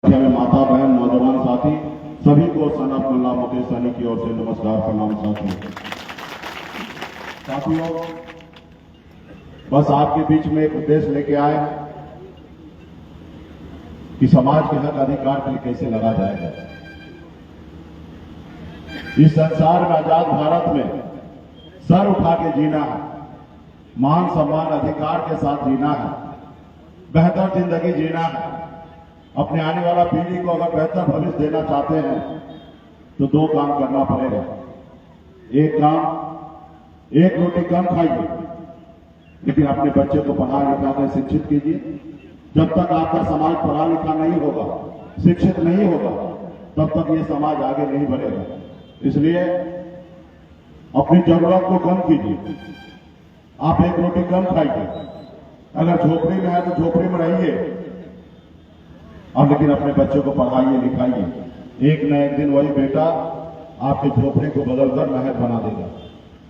में माता बहन नौजवान साथी सभी को सन ऑफ मुल्ला मुकेश सहनी की ओर से नमस्कार प्रणाम। साथियों, बस आपके बीच में एक उद्देश्य लेके आए कि समाज के हक अधिकार के लिए कैसे लड़ा जाएगा। इस संसार में आजाद भारत में सर उठा के जीना है, मान सम्मान अधिकार के साथ जीना है, बेहतर जिंदगी जीना है। अपने आने वाला पीढ़ी को अगर बेहतर भविष्य देना चाहते हैं तो दो काम करना पड़ेगा। एक काम, एक रोटी कम खाइए, लेकिन अपने बच्चे को पढ़ा लिखा कर शिक्षित कीजिए। जब तक आपका समाज पढ़ा लिखा नहीं होगा, शिक्षित नहीं होगा, तब तक ये समाज आगे नहीं बढ़ेगा। इसलिए अपनी जरूरत को कम कीजिए। आप एक रोटी कम खाइए, अगर झोपड़ी में है तो झोपड़ी में रहिए, और लेकिन अपने बच्चे को पढ़ाइए लिखाइए। एक न एक दिन वही बेटा आपके झोपड़े को बदलकर महल बना देगा।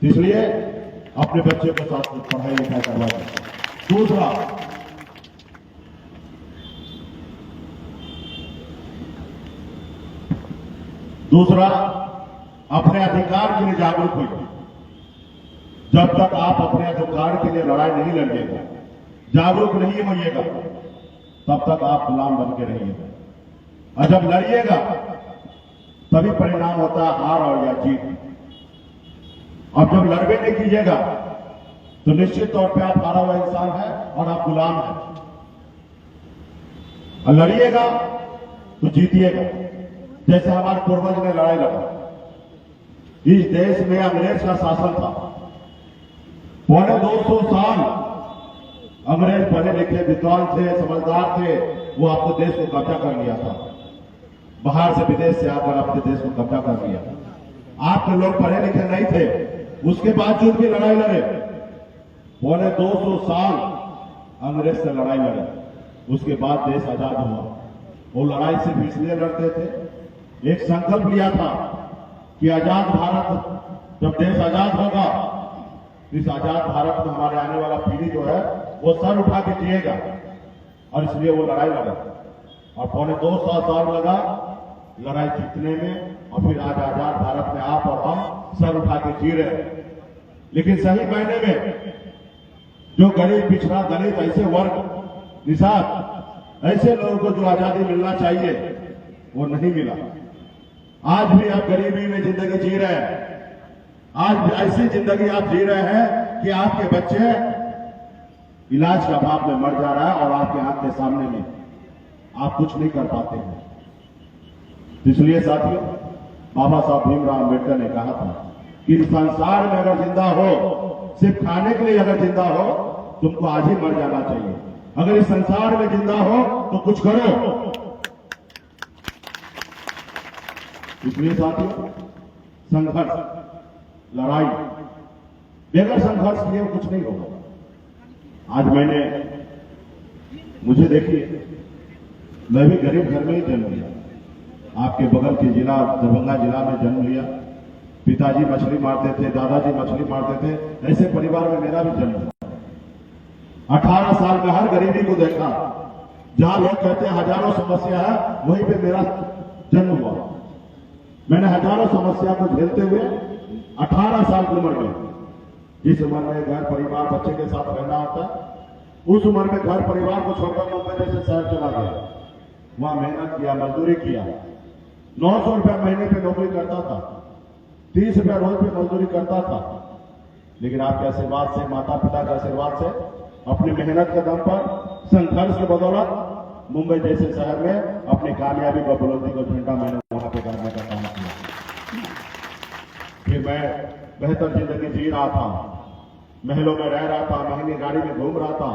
इसलिए अपने बच्चे को साथ पढ़ाई लिखाई करवाइए। दूसरा, अपने अधिकार के लिए जागरूक होइए। जब तक आप अपने अधिकार के लिए लड़ाई नहीं लड़िएगा, जागरूक नहीं होइएगा, तब तक आप गुलाम बन के रहिएगा। और जब लड़िएगा तभी परिणाम होता है हार और या जीत। अब जब लड़बे नहीं कीजिएगा तो निश्चित तौर पे आप हारा हुआ इंसान है और आप गुलाम हैं। और लड़िएगा तो जीतिएगा। जैसे हमारे पूर्वज ने लड़ाई लड़ा। इस देश में अंग्रेज का शासन था। पौने 200 साल अंग्रेज पढ़े लिखे विद्वान थे, समझदार थे, वो आपको देश को कब्जा कर लिया था। बाहर से विदेश से आकर अपने देश को कब्जा कर लिया। आपके लोग पढ़े लिखे नहीं थे, उसके बावजूद भी लड़ाई लड़े। पौने 200 साल अंग्रेज से लड़ाई लड़े, उसके बाद देश आजाद हुआ। वो लड़ाई सिर्फ इसलिए लड़ते थे, एक संकल्प लिया था कि आजाद भारत, जब देश आजाद होगा, इस आजाद भारत में हमारे आने वाला पीढ़ी जो है वो सर उठा के जिएगा। और इसलिए वो लड़ाई लड़ा और पौने 200 साल लगा लड़ाई जीतने में। और फिर आज आजाद भारत में आप और हम सर उठा के जी रहे हैं। लेकिन सही मायने में जो गरीब, पिछड़ा, दलित, ऐसे वर्ग, निषाद, ऐसे लोगों को जो आजादी मिलना चाहिए वो नहीं मिला। आज भी आप गरीबी में जिंदगी जी रहे हैं। आज ऐसी जिंदगी आप जी रहे हैं कि आपके बच्चे इलाज के अभाव में मर जा रहा है और आपके आंख के सामने में आप कुछ नहीं कर पाते हैं। इसलिए साथियों, बाबा साहब भीमराव अम्बेडकर ने कहा था कि इस संसार में अगर जिंदा हो, सिर्फ खाने के लिए अगर जिंदा हो, तुमको आज ही मर जाना चाहिए। अगर इस संसार में जिंदा हो तो कुछ करो। इसलिए साथियों, संघर्ष, लड़ाई, बगैर संघर्ष किए कुछ नहीं होगा। आज मुझे देखिए, मैं भी गरीब घर में ही जन्म लिया। आपके बगल के जिला दरभंगा जिला में जन्म लिया। पिताजी मछली मारते थे, दादाजी मछली मारते थे। ऐसे परिवार में मेरा भी जन्म हुआ। 18 साल में हर गरीबी को देखा। जहां लोग कहते हैं हजारों समस्या है, वहीं पे मेरा जन्म हुआ। मैंने हजारों समस्या को झेलते हुए 18 साल की उम्र में, जिस उम्र में घर परिवार बच्चे के साथ रहना होता है, उस उम्र में घर परिवार को छोड़कर मुंबई जैसे शहर चला गया। वहां मेहनत किया, मजदूरी किया। 900 रुपया महीने पे नौकरी करता था, 30 रुपया रोज पे मजदूरी करता था। लेकिन आपके आशीर्वाद से, माता पिता के आशीर्वाद से, अपनी मेहनत के दम पर, संघर्ष की बदौलत मुंबई जैसे शहर में अपनी कामयाबी व बुलंदी को झंडा मैंने वहां पे करने का काम किया। फिर मैं बेहतर जिंदगी जी रहा था, महलों में रह रहा था, महंगी गाड़ी में घूम रहा था।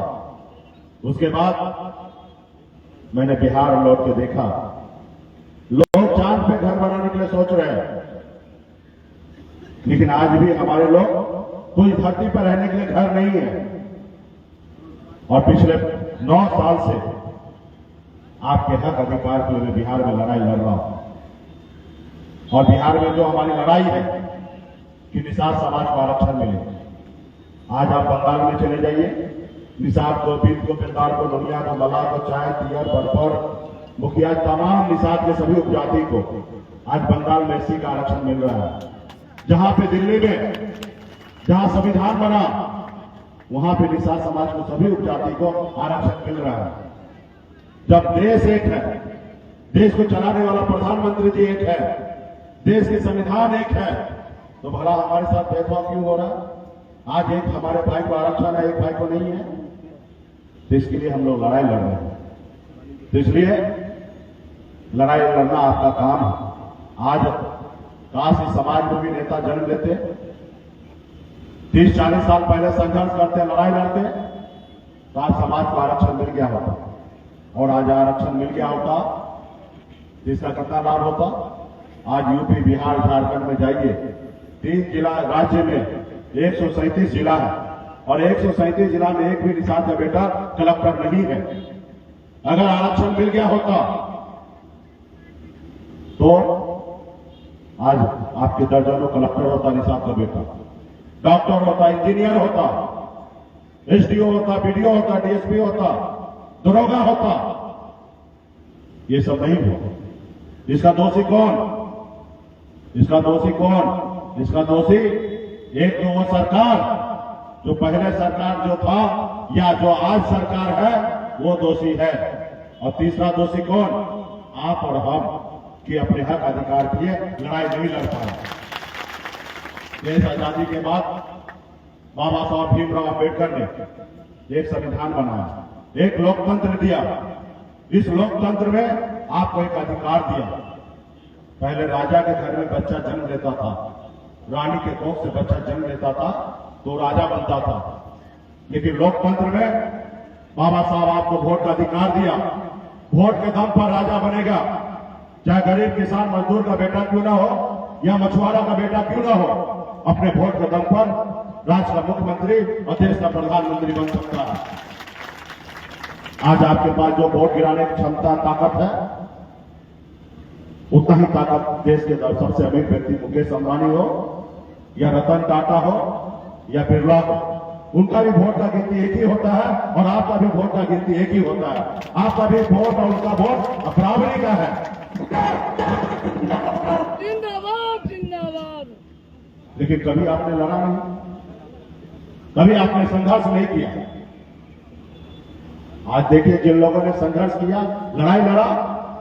उसके बाद मैंने बिहार लौट के देखा, लोग चांद पे घर बनाने के लिए सोच रहे हैं, लेकिन आज भी हमारे लोग कोई धरती पर रहने के लिए घर नहीं है। और पिछले 9 साल से आपके हक अधिकार के लिए बिहार में लड़ाई लड़ रहा हूं। और बिहार में जो हमारी लड़ाई है कि निषाद समाज को आरक्षण मिले। आज आप बंगाल में चले जाइए, निषाद को, बीत को, बेदार को, दुनिया को, मल्लाह को, चाय, पियर, बरपर, मुखिया तमाम निषाद के सभी उपजाति को आज बंगाल में एससी का आरक्षण मिल रहा है। जहां पे दिल्ली में जहां संविधान बना वहां पे निषाद समाज को सभी उपजाति को आरक्षण मिल रहा है। जब देश एक है, देश को चलाने वाला प्रधानमंत्री जी एक है, देश के संविधान एक है, तो भला हमारे साथ भेदभाव क्यों हो रहा है? आज एक हमारे भाई को आरक्षण है, एक भाई को नहीं है। तो इसके लिए हम लोग लड़ाई लड़ रहे हैं। तो इसलिए लड़ाई लड़ना आपका काम है। आज काश इस समाज में भी नेता जन्म लेते, 30-40 साल पहले संघर्ष करते, लड़ाई लड़ते, तो आज समाज को आरक्षण मिल गया होता। और आज आरक्षण मिल गया होता, जिसका कितना लाभ होता? आज यूपी, बिहार, झारखंड में जाइए, 3 जिला राज्य में 137 जिला है और 137 जिला में एक भी निषाद का बेटा कलेक्टर नहीं है। अगर आरक्षण मिल गया होता तो आज आपके दर्जनों कलेक्टर होता निषाद का बेटा, डॉक्टर होता, इंजीनियर होता, एसडीओ होता, बीडीओ होता, डीएसपी होता, दरोगा होता। ये सब नहीं हुआ। इसका दोषी कौन? इसका दोषी कौन? इसका दोषी एक तो वो सरकार, जो पहले सरकार जो था या जो आज सरकार है, वो दोषी है। और तीसरा दोषी कौन? आप और हम, कि अपने हक अधिकार के लिए लड़ाई नहीं लड़ पाए। देश आजादी के बाद बाबा साहब भीमराव अम्बेडकर ने एक संविधान बनाया, एक लोकतंत्र दिया। इस लोकतंत्र में आपको एक अधिकार दिया। पहले राजा के घर में बच्चा जन्म लेता था, रानी के कोख से बच्चा जन्म लेता था तो राजा बनता था। लेकिन लोकतंत्र में बाबा साहब आपको वोट का अधिकार दिया। वोट के दम पर राजा बनेगा, चाहे गरीब किसान मजदूर का बेटा क्यों ना हो या मछुआरा का बेटा क्यों ना हो, अपने वोट के दम पर राज्य का मुख्यमंत्री और देश का प्रधानमंत्री बन सकता है। आज आपके पास जो वोट गिराने की क्षमता, ताकत है, उतना ही ताकत देश के सबसे अमीर व्यक्ति मुकेश अंबानी हो या रतन टाटा हो या बिरला हो, उनका भी वोट का गिनती एक ही होता है और आपका भी वोट का गिनती एक ही होता है। आपका भी वोट और उनका वोट बराबरी का है। जिंदाबाद जिंदाबाद। लेकिन कभी आपने लड़ा नहीं, कभी आपने संघर्ष नहीं किया। आज देखिए, जिन लोगों ने संघर्ष किया, लड़ाई लड़ा,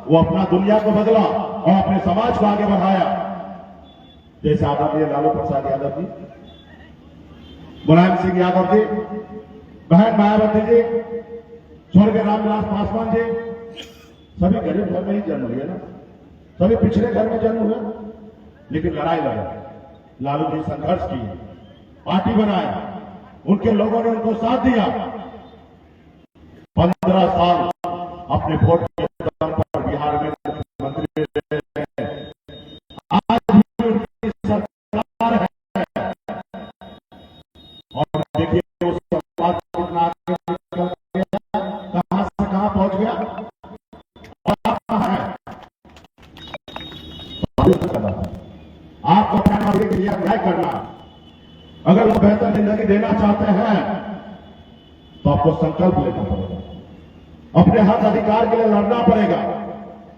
वो अपना दुनिया को बदला और अपने समाज को आगे बढ़ाया। जैसे आदरणीय लालू प्रसाद यादव जी, मुलायम सिंह यादव जी, बहन मायावती जी, स्वर्गीय रामविलास पासवान जी, सभी गरीब घर में ही जन्म हुए ना, सभी पिछड़े घर में जन्म हुए, लेकिन लड़ाई लड़े। लालू जी संघर्ष किए, पार्टी बनाए, उनके लोगों ने उनको साथ दिया। 15 साल अपने वोट के दम पर बिहार में मुख्यमंत्री रहे। आज भी उनकी सरकार है और देखिए वो समाज कितना आगे निकल गया, कहां से कहां पहुंच गया और आप कहां हैं। आपको अपना नागरिक के लिए न्याय करना। अगर वो बेहतर जिंदगी देना चाहते हैं तो आपको संकल्प लेना पड़ेगा, अपने हक अधिकार के लिए लड़ना पड़ेगा।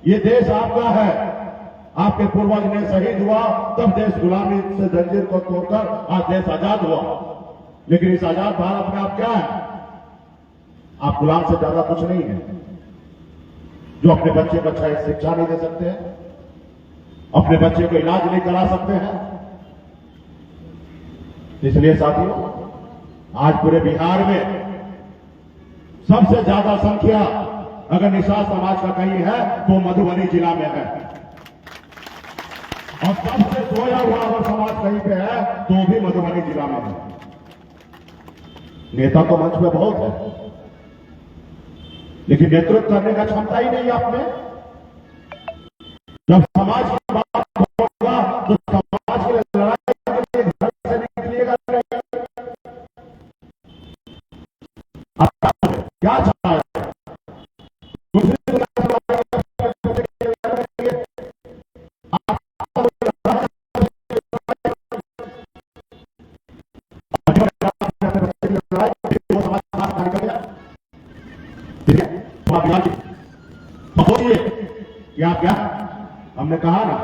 ये देश आपका है, आपके पूर्वज ने शहीद हुआ, तब देश गुलामी से जंजीर को तोड़कर आज देश आजाद हुआ। लेकिन इस आजाद भारत में आप क्या है? आप गुलाम से ज्यादा कुछ नहीं है, जो अपने बच्चे को अच्छा शिक्षा नहीं दे सकते हैं, अपने बच्चे को इलाज नहीं करा सकते हैं। इसलिए साथियों, आज पूरे बिहार में सबसे ज्यादा संख्या अगर निषाद समाज का कहीं है तो मधुबनी जिला में है, और सबसे सोया हुआ अगर समाज कहीं पे है तो भी मधुबनी जिला में है। नेता तो मंच में बहुत है, लेकिन नेतृत्व करने का क्षमता ही नहीं आप में। जब समाज की बात होगा तो समाज के लिए लड़ाई के लिए घर से निकलिएगा। क्या चाहता है? क्या क्या हमने कहा ना,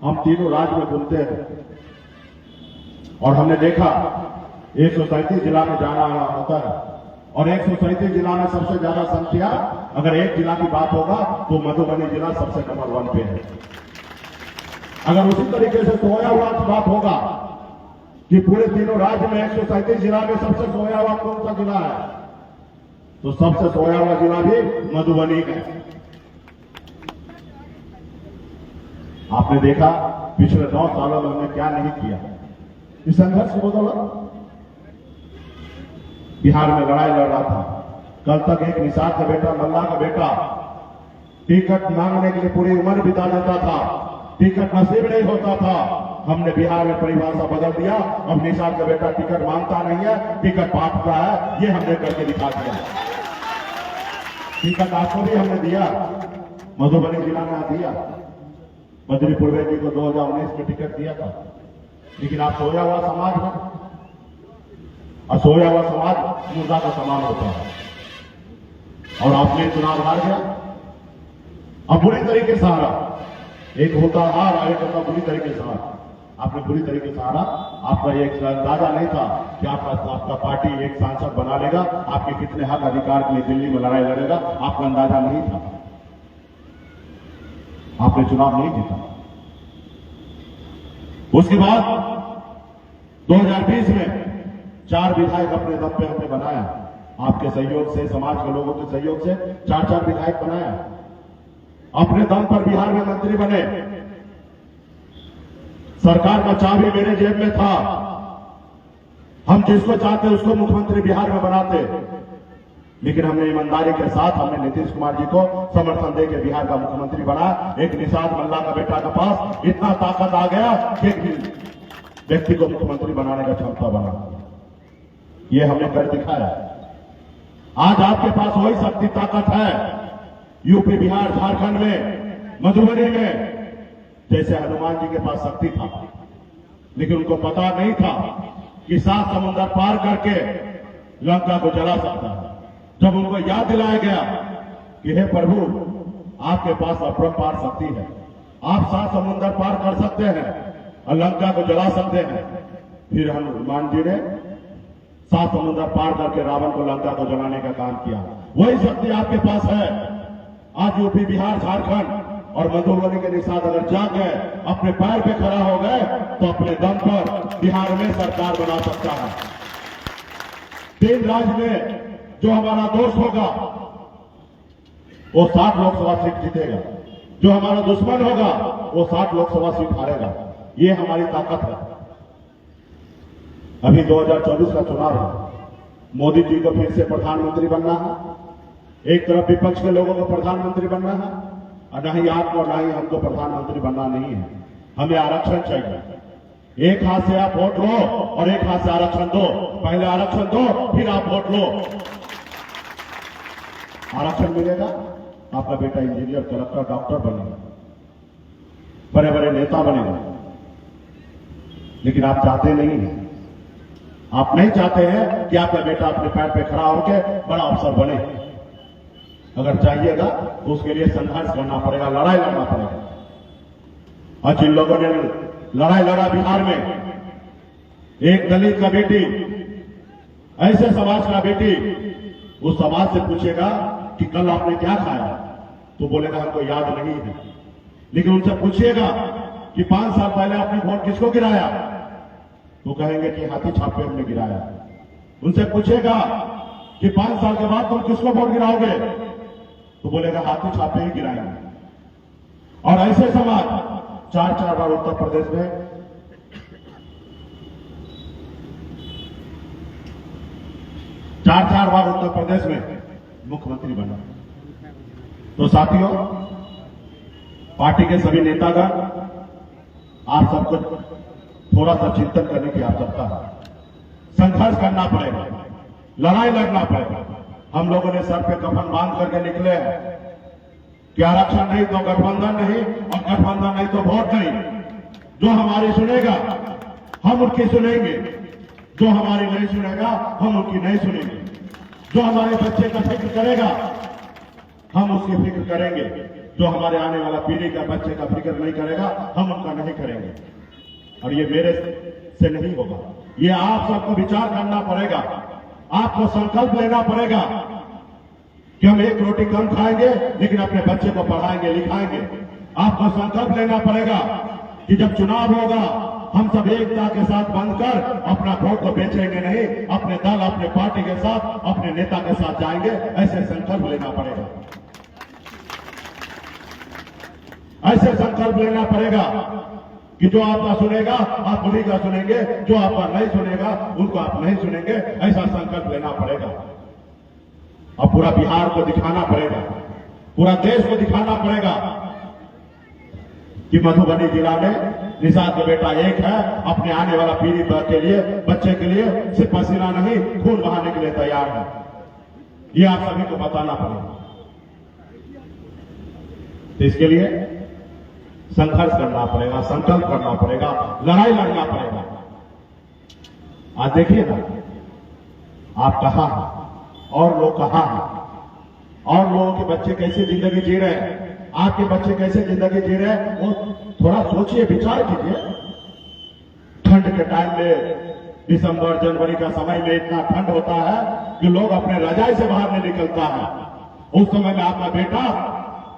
हम तीनों राज्य में घूमते हैं और हमने देखा 137 जिला में जाना आना होता है और 137 जिला में सबसे ज्यादा संख्या अगर एक जिला की बात होगा तो मधुबनी जिला सबसे नंबर 1 पे है। अगर उसी तरीके से सोया हुआ की बात होगा कि पूरे तीनों राज्य में 137 जिला में सबसे सोया हुआ कौन सा जिला है, तो सबसे सोया हुआ जिला भी मधुबनी है। आपने देखा पिछले 9 सालों में हमने क्या नहीं किया। इस संघर्ष की बदौलत बिहार में लड़ाई लड़ रहा था। कल तक एक निषाद का बेटा, मल्ला का बेटा टिकट मांगने के लिए पूरी उम्र बिता देता था, टिकट नसीब नहीं होता था। हमने बिहार में परिभाषा बदल दिया, अब निषाद का बेटा टिकट मांगता नहीं है, टिकट बांटता है। ये हमने करके दिखा दिया। टिकट आपको भी हमने दिया, मधुबनी जिला में दिया। बद्री पूर्वे जी को 2019 में टिकट दिया था, लेकिन आप सोया हुआ समाज है और सोया हुआ समाज मुर्दा का समान होता है और आपने चुनाव हार गया। अब बुरी तरीके से हारा, एक होता हार और एक होता बुरी तरीके से हार। आपने बुरी तरीके से हारा। आपका एक अंदाजा नहीं था कि आपका पार्टी एक सांसद बना लेगा, आपके कितने हक अधिकार के लिए दिल्ली में लड़ाई लड़ेगा, आपका अंदाजा नहीं था। आपने चुनाव नहीं जीता। उसके बाद 2020 में 4 विधायक अपने दम पे हमने बनाया, आपके सहयोग से, समाज के लोगों के सहयोग से 4 विधायक बनाया। अपने दम पर बिहार में मंत्री बने। सरकार का चाबी मेरे जेब में था। हम जिसको चाहते उसको मुख्यमंत्री बिहार में बनाते, लेकिन हमने ईमानदारी के साथ हमने नीतीश कुमार जी को समर्थन देकर बिहार का मुख्यमंत्री बनाया। एक निषाद मल्ला का बेटा के पास इतना ताकत आ गया कि एक व्यक्ति को मुख्यमंत्री बनाने का क्षमता बना। ये हमने कर दिखाया। आज आपके पास वही शक्ति ताकत है यूपी, बिहार, झारखंड में, मधुबनी में, जैसे हनुमान जी के पास शक्ति था, लेकिन उनको पता नहीं था कि 7 समुद्र पार करके लंका को जला सकता है। जब उनको याद दिलाया गया कि हे प्रभु, आपके पास अपरंपार शक्ति है, आप 7 समुद्र पार कर सकते हैं और लंका को जला सकते हैं, फिर हनुमान जी ने 7 समुद्र पार करके रावण को लंका को जलाने का काम किया। वही शक्ति आपके पास है। आज यूपी, बिहार, झारखंड और मधुबनी के निषाद अगर जाग गए, अपने पैर पे खड़ा हो गए, तो अपने दम पर बिहार में सरकार बना सकता है। 3 राज्य में जो हमारा दोस्त होगा वो 60 लोकसभा सीट जीतेगा, जो हमारा दुश्मन होगा वो 60 लोकसभा सीट हारेगा। ये हमारी ताकत है। अभी 2024 का चुनाव है, मोदी जी को फिर से प्रधानमंत्री बनना है। एक तरफ विपक्ष के लोगों को प्रधानमंत्री बनना है और ना ही आपको ना ही हमको प्रधानमंत्री बनना नहीं है। हमें आरक्षण चाहिए। एक हाथ से आप वोट लो और एक हाथ से आरक्षण दो। पहले आरक्षण दो, फिर आप वोट लो। आरक्षण मिलेगा, आपका बेटा इंजीनियर, कलेक्टर, डॉक्टर बनेगा, बड़े बड़े नेता बनेगा। लेकिन आप चाहते नहीं हैं। आप नहीं चाहते हैं कि आपका बेटा अपने पैर पे खड़ा होकर बड़ा अफसर बने। अगर चाहिएगा तो उसके लिए संघर्ष करना पड़ेगा, लड़ाई लड़ना पड़ेगा। और जिन लोगों ने लड़ाई लड़ा बिहार में, एक दलित का बेटी, ऐसे समाज का बेटी, उस समाज से पूछेगा कि कल आपने क्या खाया, तो बोलेगा हमको याद नहीं है। लेकिन उनसे पूछिएगा कि 5 साल पहले आपने वोट किसको गिराया, तो कहेंगे कि हाथी छापे हमने गिराया। उनसे पूछेगा कि 5 साल के बाद तुम किसको वोट गिराओगे, तो बोलेगा हाथी छापे ही गिराएंगे। और ऐसे समाज 4 बार उत्तर प्रदेश में चार बार उत्तर प्रदेश में मुख्यमंत्री बना। तो साथियों, पार्टी के सभी नेतागण, आप सबको थोड़ा सा चिंतन करने की आवश्यकता है। संघर्ष करना पड़ेगा, लड़ाई लड़ना पड़ेगा। हम लोगों ने सर पे कफन बांध करके निकले हैं कि आरक्षण नहीं तो गठबंधन नहीं, और गठबंधन नहीं तो वोट नहीं। जो हमारी सुनेगा हम उनकी सुनेंगे, जो हमारी नहीं सुनेगा हम उनकी नहीं सुनेंगे। जो हमारे बच्चे का फिक्र करेगा हम उसकी फिक्र करेंगे। जो हमारे आने वाला पीढ़ी का बच्चे का फिक्र नहीं करेगा, हम उनका नहीं करेंगे। और ये मेरे से नहीं होगा, ये आप सबको विचार करना पड़ेगा, आपको संकल्प लेना पड़ेगा कि हम एक रोटी कम खाएंगे लेकिन अपने बच्चे को पढ़ाएंगे लिखाएंगे। आपको संकल्प लेना पड़ेगा कि जब चुनाव होगा हम सब एकता के साथ बनकर अपना वोट को बेचेंगे नहीं, अपने दल अपने पार्टी के साथ अपने नेता के साथ जाएंगे। ऐसे संकल्प लेना पड़ेगा, ऐसे संकल्प लेना पड़ेगा कि जो आपका सुनेगा आप उन्हीं का सुनेंगे, जो आपका नहीं सुनेगा उनको आप नहीं सुनेंगे। ऐसा संकल्प लेना पड़ेगा और पूरा बिहार को दिखाना पड़ेगा, पूरा देश को दिखाना पड़ेगा कि मधुबनी जिला में निषाद का बेटा एक है, अपने आने वाला पीढ़ी के लिए, बच्चे के लिए सिर्फ पसीना नहीं खून बहाने के लिए तैयार है। ये आप सभी को बताना पड़ेगा। तो इसके लिए संघर्ष करना पड़ेगा, संकल्प करना पड़ेगा, लड़ाई लड़ना पड़ेगा। आज देखिए ना, आप कहां हैं और लोग कहां हैं, और लोगों के बच्चे कैसे जिंदगी जी रहे हैं, आपके बच्चे कैसे जिंदगी जी रहे हैं, वो थोड़ा सोचिए, विचार कीजिए। ठंड के टाइम में दिसंबर जनवरी का समय में इतना ठंड होता है कि लोग अपने रजाई से बाहर नहीं निकलता है। उस समय में आपका बेटा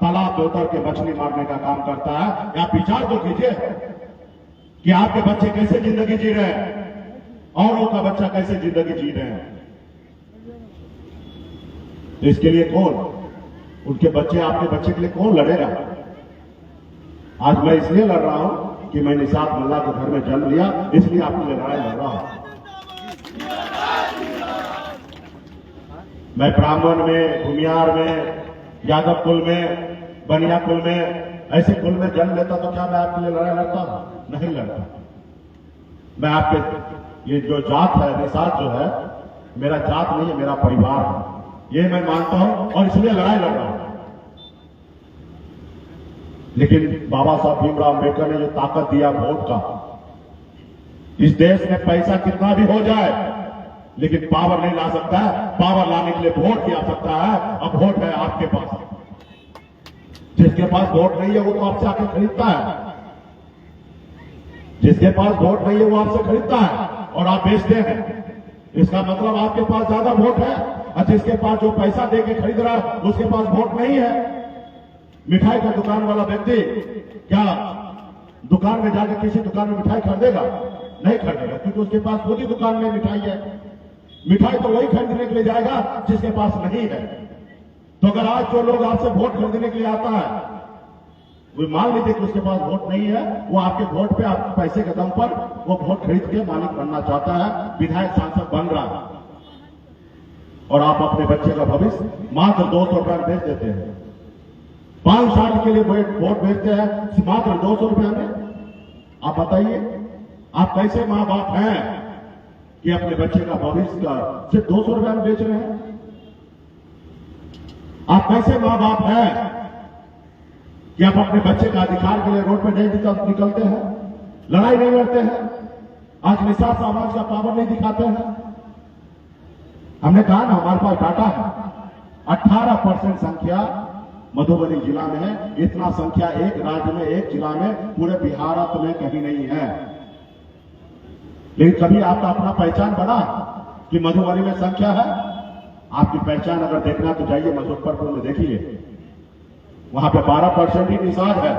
तालाब में उतर के मछली मारने का काम करता है। आप विचार तो कीजिए कि आपके बच्चे कैसे जिंदगी जी रहे हैं, औरों का बच्चा कैसे जिंदगी जी रहे हैं। तो इसके लिए कौन, उनके बच्चे, आपके बच्चे के लिए कौन लड़ेगा? आज मैं इसलिए लड़ रहा हूं कि मैं निषाद मुल्ला के घर में जन्म लिया, इसलिए आपके लिए लड़ाई लड़ रहा हूं। मैं ब्राह्मण में, भूमियार में, यादव कुल में, बनिया कुल में, ऐसे कुल में जन्म लेता तो क्या मैं आपके लिए लड़ाई लड़ता? नहीं लड़ता। मैं आपके ये जो जात है, निषाद जो है, मेरा जात नहीं है, मेरा परिवार है, ये मैं मानता हूं और इसलिए लड़ाई लड़ रहा हूं। लेकिन बाबा साहब भीमराव अम्बेडकर ने जो ताकत दिया वोट का, इस देश में पैसा कितना भी हो जाए लेकिन पावर नहीं ला सकता है। पावर लाने के लिए वोट की आवश्यकता है। अब वोट है आपके पास, जिसके पास वोट नहीं है वो तो आपसे आके खरीदता है, जिसके पास वोट नहीं है वो आपसे खरीदता है और आप बेचते हैं। इसका मतलब आपके पास ज्यादा वोट है, और जिसके पास जो पैसा देके खरीद रहा है उसके पास वोट नहीं है। मिठाई का दुकान वाला व्यक्ति क्या दुकान में जाकर किसी दुकान में मिठाई खरीदेगा? नहीं खरीदेगा, क्योंकि उसके पास खुद ही दुकान में मिठाई है। मिठाई तो वही खरीदने के लिए जाएगा जिसके पास नहीं है। तो अगर आज जो लोग आपसे वोट खरीदने के लिए आता है, वो मान लीजिए कि उसके पास वोट नहीं है, वो आपके वोट पे, आपके पैसे के दम पर वो वोट खरीद के मालिक बनना चाहता है, विधायक सांसद बन रहा है, और आप अपने बच्चे का भविष्य मात्र 200 रुपया बेच देते हैं। 5 साल के लिए वोट बेचते हैं मात्र 200 रुपया में। आप बताइए, आप कैसे मां बाप हैं कि अपने बच्चे का भविष्य का सिर्फ 200 रुपया में बेच रहे हैं? आप कैसे मां बाप हैं कि आप अपने बच्चे का अधिकार के लिए रोड पर नहीं निकलते हैं, लड़ाई नहीं लड़ते हैं, आज निषाद समाज का पावर नहीं दिखाते हैं? हमने कहा ना, हमारे पास डाटा है, 18% संख्या मधुबनी जिला में है। इतना संख्या एक राज्य में, एक जिला में, पूरे बिहार में कहीं नहीं है। लेकिन कभी आपका अपना पहचान बना कि मधुबनी में संख्या है? आपकी पहचान अगर देखना तो जाइए मुजफ्फरपुर में, देखिए वहां पे 12% ही निषाद है,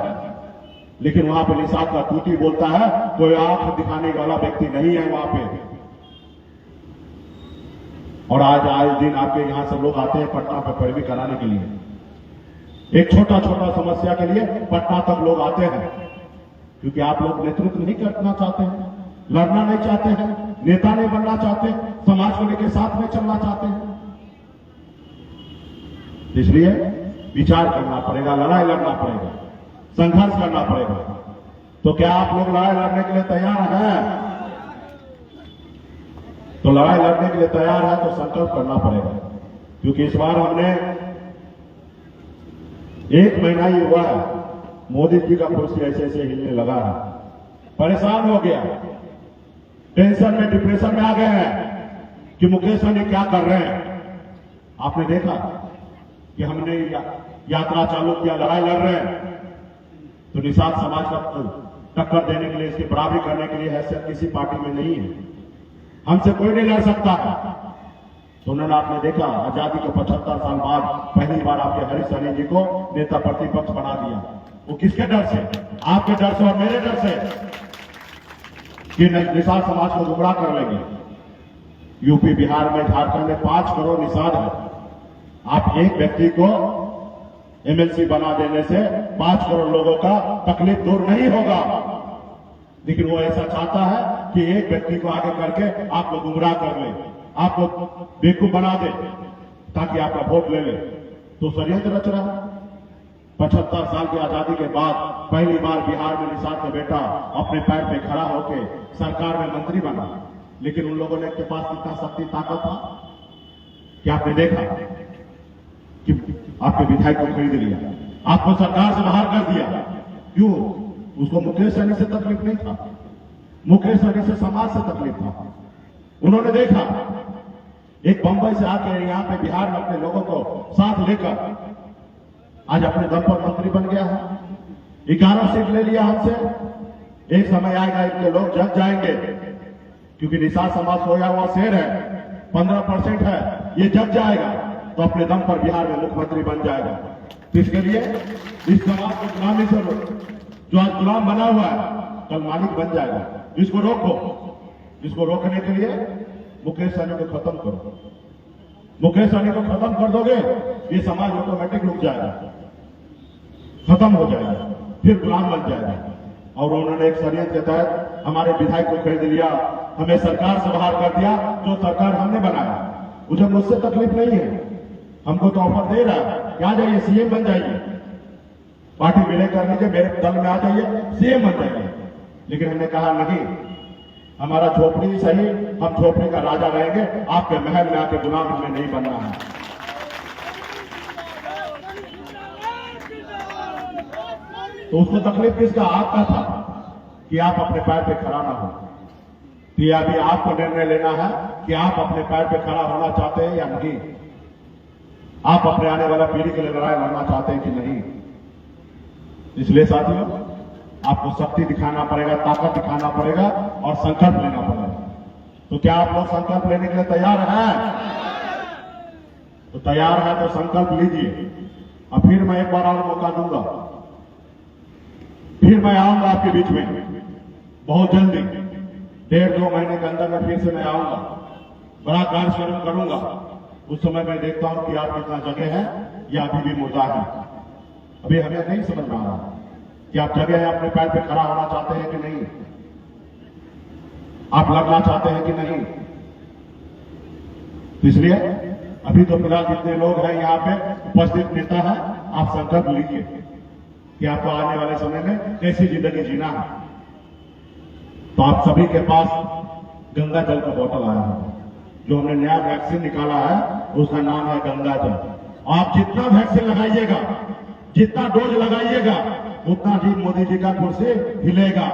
लेकिन वहां पे निषाद का तूती बोलता है, कोई आंख दिखाने वाला व्यक्ति नहीं है वहां पे। और आज आए दिन आपके यहां से लोग आते हैं पटना पे पैरवी कराने के लिए। एक छोटा छोटा समस्या के लिए पटना तक लोग आते हैं, क्योंकि आप लोग नेतृत्व नहीं करना चाहते हैं, लड़ना नहीं चाहते हैं, नेता नहीं बनना चाहते, समाज को लेकर साथ में चलना चाहते हैं। इसलिए विचार करना पड़ेगा, लड़ाई लड़ना पड़ेगा, संघर्ष करना पड़ेगा। तो क्या आप लोग लड़ाई लड़ने के लिए तैयार हैं? तो लड़ाई लड़ने के लिए तैयार है तो संकल्प करना पड़ेगा, क्योंकि इस बार हमने 1 महीना ही हुआ है, मोदी जी का कुर्सी ऐसे ऐसे हिलने लगा है, परेशान हो गया, टेंशन में, डिप्रेशन में आ गए हैं कि मुकेश सहनी क्या कर रहे हैं। आपने देखा कि हमने यात्रा चालू किया, लड़ाई लड़ रहे हैं, तो निषाद समाज का टक्कर देने के लिए, इसकी बराबरी करने के लिए हैसियत किसी पार्टी में नहीं है। हमसे कोई नहीं लड़ सकता। तो उन्होंने आपने देखा आजादी के 75 साल बाद पहली बार आपके हरीश सहनी जी को नेता प्रतिपक्ष बना दिया। वो किसके डर से? आपके डर से और मेरे डर से कि निषाद समाज को गुमराह कर लेंगे। यूपी, बिहार में, झारखंड में 5 करोड़ निषाद है। आप एक व्यक्ति को एमएलसी बना देने से 5 करोड़ लोगों का तकलीफ दूर नहीं होगा, लेकिन वो ऐसा चाहता है कि एक व्यक्ति को आगे करके आपको गुमराह कर ले, आपको बेवकूफ बना दे ताकि आपका वोट ले ले। तो षड्यंत्र रच रहा है। 75 साल की आजादी के बाद पहली बार बिहार में निषाद का बेटा अपने पैर पे खड़ा होकर सरकार में मंत्री बना, लेकिन उन लोगों ने के पास कितना शक्ति ताकत था कि आपने देखा कि आपके विधायक को खरीद लिया, आपको सरकार से बाहर कर दिया। क्यों? उसको मुकेश सहनी से तकलीफ नहीं था, मुकेश सहनी से समाज से तकलीफ था। उन्होंने देखा एक बंबई से आकर यहां पे बिहार में अपने लोगों को साथ लेकर आज अपने दम पर मंत्री बन गया है। 11 सीट ले लिया हमसे। एक समय आएगा इनके लोग जग जाएंगे, क्योंकि निषाद समाज सोया हुआ शेर है, 15% है, ये जग जाएगा तो अपने दम पर बिहार में मुख्यमंत्री बन जाएगा। तो इसके लिए इस समाज को गुलामी से जो आज गुलाम बना हुआ है कल मालिक बन जाएगा। इसको रोको। इसको रोकने के लिए मुकेश सहनी को खत्म करो। मुकेश सहनी को खत्म कर दोगे, ये समाज ऑटोमेटिक रुक जाएगा, खत्म हो जाएगा, फिर गुलाम बन जाएगा। और उन्होंने एक षड्यंत्र के तहत हमारे विधायक को खरीद लिया, हमें सरकार से बाहर कर दिया, जो सरकार हमने बनाया। मुझे मुझसे तकलीफ नहीं है, हमको तो ऑफर दे रहा है कि आ जाइए सीएम बन जाइए, पार्टी विलय कर लीजिए, मेरे दल में आ जाइए, सीएम बन जाइए। लेकिन हमने कहा नहीं, हमारा झोपड़ी सही, हम झोपड़ी का राजा रहेंगे, आपके महल में आके गुलाम हमें नहीं बनना है। तो उसको तकलीफ किसका? आपका था कि आप अपने पैर पे खड़ा ना हो। तो ये अभी आपको निर्णय लेना है कि आप अपने पैर पे खड़ा होना चाहते हैं या नहीं, आप अपने आने वाला पीढ़ी के लिए लड़ाई लड़ना चाहते हैं कि नहीं। इसलिए साथियों, आपको शक्ति दिखाना पड़ेगा, ताकत दिखाना पड़ेगा और संकल्प लेना पड़ेगा। तो क्या आप लोग संकल्प लेने के लिए तैयार हैं? तो तैयार है तो संकल्प लीजिए। और फिर मैं एक बार और मौका दूंगा, फिर मैं आऊंगा आपके बीच में बहुत जल्दी, 1.5-2 महीने के अंदर में फिर से मैं आऊंगा, बड़ा कार्यक्रम करूंगा। उस समय मैं देखता हूं कि आप कितना जगह है या अभी भी मुर्दा है। अभी हमें नहीं समझ में आ रहा कि आप जगह है, अपने पैर पे खड़ा होना चाहते हैं कि नहीं, आप लड़ना चाहते हैं कि नहीं। इसलिए अभी तो फिलहाल जितने लोग हैं यहाँ पे उपस्थित नेता है, आप संकल्प लीजिए कि आपको आने वाले समय में कैसी जिंदगी जीना है। तो आप सभी के पास गंगा जल का बोतल आया है, जो हमने नया वैक्सीन निकाला है, उसका नाम है गंगा जल। आप जितना वैक्सीन लगाइएगा, जितना डोज लगाइएगा, उतना ही मोदी जी का कुर्सी हिलेगा।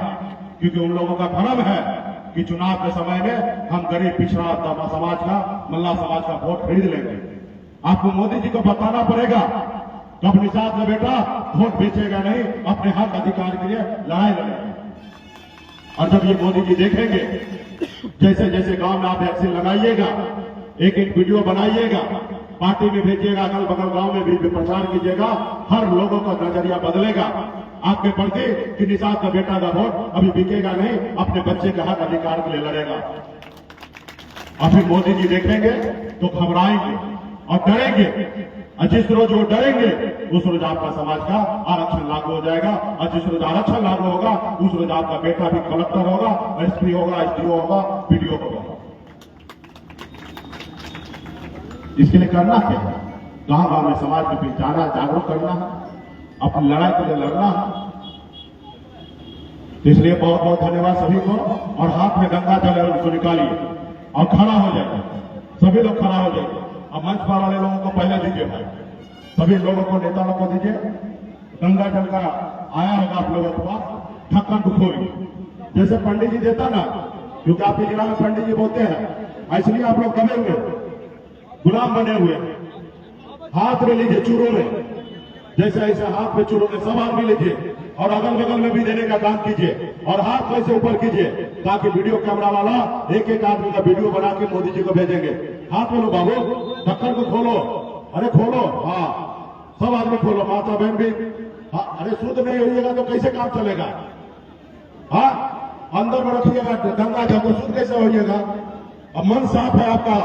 क्योंकि उन लोगों का भ्रम है कि चुनाव के समय में हम गरीब पिछड़ा समाज का, मल्ला समाज का वोट खरीद लेंगे। आपको मोदी जी को बताना पड़ेगा कब निषाद का बेटा वोट बेचेगा नहीं, अपने हक अधिकार के लिए लड़ाई लड़ेगा। और जब ये मोदी जी देखेंगे, जैसे जैसे गांव में आप वैक्सीन लगाइएगा, एक एक वीडियो बनाइएगा, पार्टी में भेजिएगा, अगल बगल गांव में भी प्रचार कीजिएगा, हर लोगों का नजरिया बदलेगा आपके प्रति कि निषाद का बेटा का वोट अभी बिकेगा नहीं, अपने बच्चे के हक अधिकार के लिए लड़ेगा। और फिर मोदी जी देखेंगे तो घबराएंगे और डरेंगे, और जिस रोज वो डरेंगे उस रोज आपका समाज का आरक्षण लागू हो जाएगा, और जिस रोज आरक्षण लागू होगा उस रोज आपका बेटा भी कलेक्टर होगा, एसपी होगा, एसडीओ होगा, पीडीओ होगा। इसके लिए करना क्या है? गांव गांव में समाज को पहचाना, जागरूक करना है, अपनी लड़ाई के लिए लड़ना है। तो इसलिए बहुत बहुत धन्यवाद सभी को। और हाथ में गंगा जल है उसको निकालिए और खड़ा हो जाइए, सभी लोग खड़ा हो जाइए। अब मंच पर वाले लोगों को पहले दीजिए भाई, सभी लोगों को, नेता लोगों को दीजिए। गंगा जल का आया होगा आप लोगों के पास, ढक्कन को खोलिए, जैसे पंडित जी देता ना, क्योंकि आपके जिला में पंडित जी बोलते हैं, इसलिए आप लोग दबे हुए, गुलाम बने हुए, हाथ में लीजिए चूरों में, जैसे ऐसे हाथ पे चुरो में सब आदमी लीजिए और अगल बगल में भी देने का काम कीजिए और हाथ को ऐसे ऊपर कीजिए ताकि वीडियो कैमरा वाला एक एक आदमी का वीडियो बना के मोदी जी को भेजेंगे। हाथ में लो बाबू, ढक्कन को खोलो, अरे खोलो, हाँ सब आदमी खोलो, माता बहन भी। हाँ, अरे शुद्ध नहीं होइएगा तो कैसे काम चलेगा? हाँ, अंदर में रखिएगा गंगा जल तो शुद्ध कैसे होइएगा? अब मन साफ है आपका,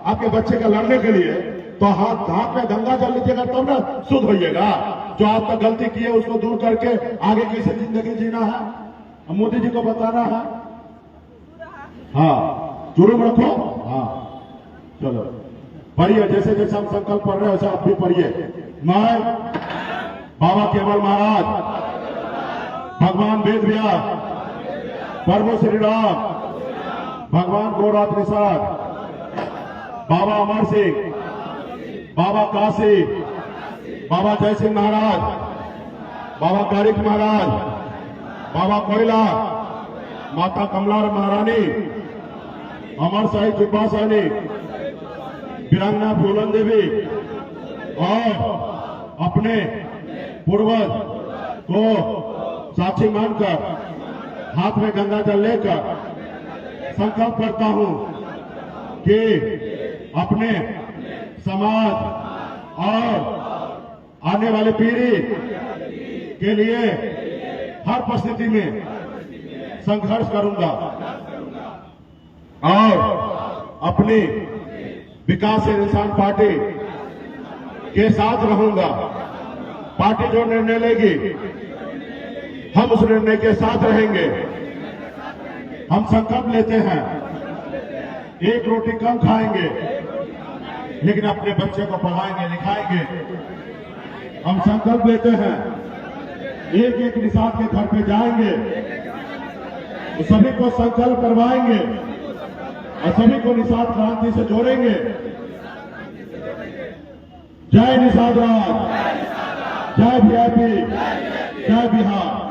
आपके बच्चे का लड़ने के लिए, तो हाथ में गंगा जल लीजिएगा तब ना शुद्ध होइएगा। जो आपका गलती की है उसको दूर करके आगे कैसे जिंदगी जीना है, अब मोदी जी को बताना है। हाँ, जुर्म रखो। हाँ, चलो पढ़िए, जैसे जैसे हम संकल्प पढ़ रहे हैं वैसे आप भी पढ़िए। मैं बाबा केवल महाराज, भगवान वेद व्यास, प्रभु श्री राम, भगवान गोरख निषाद, बाबा अमर सिंह, बाबा काशी, बाबा जय सिंह महाराज, बाबा कारिक महाराज, बाबा कोयला, माता कमला महारानी, अमर शाही जुब्बा सानी, वीरांगना फूलन देवी और अपने पूर्वज को साक्षी मानकर हाथ में गंगा जल लेकर संकल्प करता हूं कि अपने समाज और आने वाली पीढ़ी के लिए हर परिस्थिति में संघर्ष करूंगा और अपनी विकासशील इंसान पार्टी के साथ रहूंगा। पार्टी जो निर्णय लेगी हम उस निर्णय के साथ रहेंगे। हम संकल्प लेते हैं एक रोटी कम खाएंगे लेकिन अपने बच्चे को पढ़ाएंगे लिखाएंगे। हम संकल्प लेते हैं एक एक निषाद के घर पे जाएंगे, तो सभी को संकल्प करवाएंगे और सभी को निषाद क्रांति से जोड़ेंगे। जय निषाद राज, जय वीआईपी, जय बिहार।